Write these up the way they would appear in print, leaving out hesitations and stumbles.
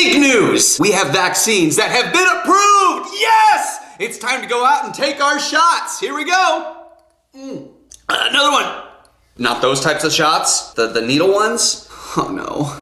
Big news! We have vaccines that have been approved! Yes! It's time to go out and take our shots. Here we go. Another one. Not those types of shots. The needle ones. Oh no.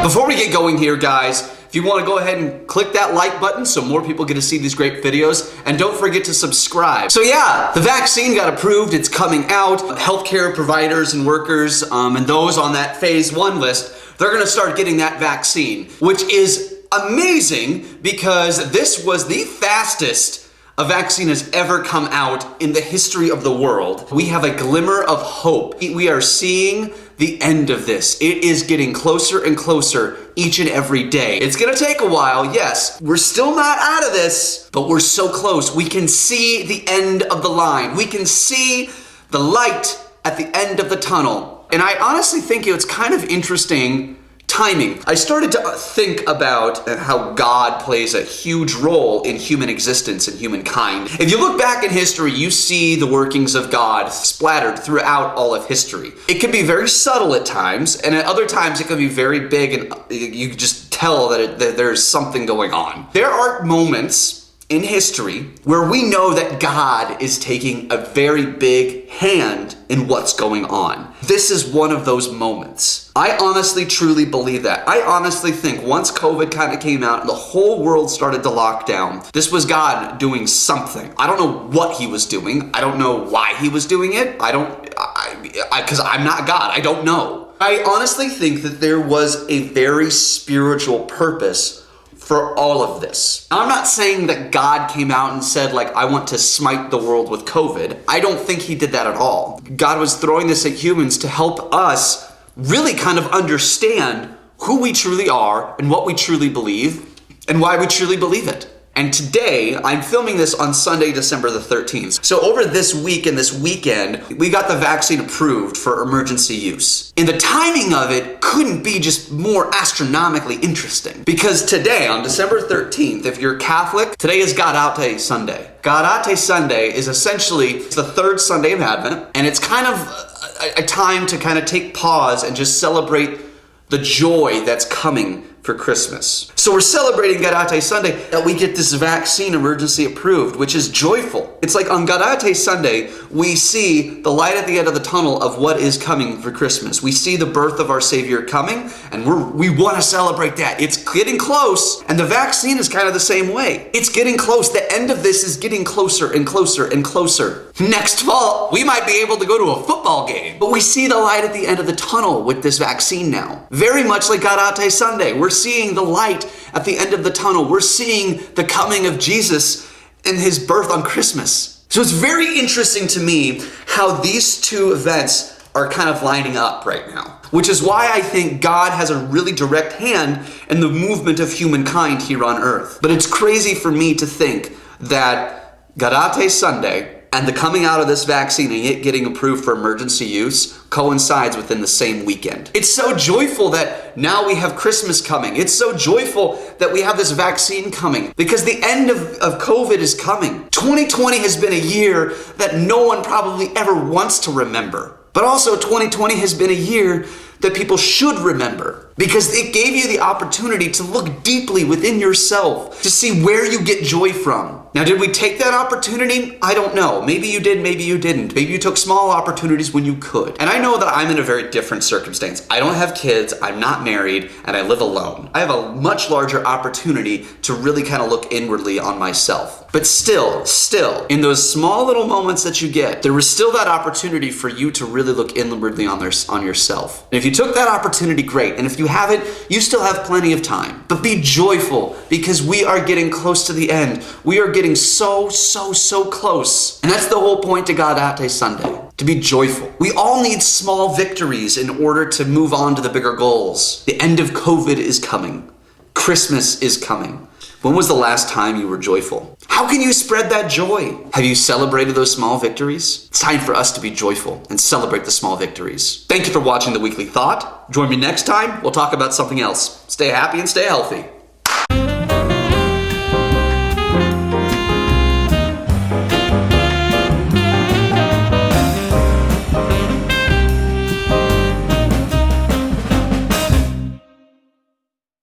Before we get going here, guys, if you want to go ahead and click that like button so more people get to see these great videos, and don't forget to subscribe. So yeah, the vaccine got approved, it's coming out. Healthcare providers and workers and those on that phase 1 list, they're gonna start getting that vaccine, which is amazing because this was the fastest a vaccine has ever come out in the history of the world. We have a glimmer of hope. We are seeing the end of this. It is getting closer and closer each and every day. It's gonna take a while, yes. We're still not out of this, but we're so close. We can see the end of the line. We can see the light at the end of the tunnel. And I honestly think it's kind of interesting timing. I started to think about how God plays a huge role in human existence and humankind. If you look back in history, you see the workings of God splattered throughout all of history. It can be very subtle at times, and at other times it can be very big, and you can just tell that there's something going on. There are moments in history where we know that God is taking a very big hand in what's going on. This is one of those moments. I honestly, truly believe that. I honestly think once COVID kind of came out and the whole world started to lock down, this was God doing something. I don't know what he was doing. I don't know why he was doing it. Because I'm not God. I don't know. I honestly think that there was a very spiritual purpose for all of this. Now, I'm not saying that God came out and said, like, I want to smite the world with COVID. I don't think he did that at all. God was throwing this at humans to help us really kind of understand who we truly are and what we truly believe and why we truly believe it. And today, I'm filming this on Sunday, December the 13th. So over this week and this weekend, we got the vaccine approved for emergency use. And the timing of it couldn't be just more astronomically interesting. Because today, on December 13th, if you're Catholic, today is Gaudete Sunday. Gaudete Sunday is essentially the third Sunday of Advent, and it's kind of a time to kind of take pause and just celebrate the joy that's coming for Christmas. So we're celebrating Gaudete Sunday that we get this vaccine emergency approved, which is joyful. It's like on Gaudete Sunday, we see the light at the end of the tunnel of what is coming for Christmas. We see the birth of our Savior coming, and we want to celebrate that. It's getting close, and the vaccine is kind of the same way. It's getting close. The end of this is getting closer and closer and closer. Next fall, we might be able to go to a football game, but we see the light at the end of the tunnel with this vaccine now. Very much like Gaudete Sunday. We're seeing the light at the end of the tunnel. We're seeing the coming of Jesus and his birth on Christmas. So it's very interesting to me how these two events are kind of lining up right now, which is why I think God has a really direct hand in the movement of humankind here on earth. But it's crazy for me to think that Gaudete Sunday and the coming out of this vaccine and it getting approved for emergency use coincides within the same weekend. It's so joyful that now we have Christmas coming. It's so joyful that we have this vaccine coming because the end of COVID is coming. 2020 has been a year that no one probably ever wants to remember. But also 2020 has been a year that people should remember because it gave you the opportunity to look deeply within yourself to see where you get joy from. Now, did we take that opportunity? I don't know. Maybe you did, maybe you didn't. Maybe you took small opportunities when you could. And I know that I'm in a very different circumstance. I don't have kids, I'm not married, and I live alone. I have a much larger opportunity to really kind of look inwardly on myself. But still, in those small little moments that you get, there was still that opportunity for you to really look inwardly on yourself. And if you took that opportunity, great. And if you haven't, you still have plenty of time. But be joyful because we are getting close to the end. We are getting so close. And that's the whole point to Gaudete Sunday, to be joyful. We all need small victories in order to move on to the bigger goals. The end of COVID is coming. Christmas is coming. When was the last time you were joyful? How can you spread that joy? Have you celebrated those small victories? It's time for us to be joyful and celebrate the small victories. Thank you for watching The Weekly Thought. Join me next time. We'll talk about something else. Stay happy and stay healthy.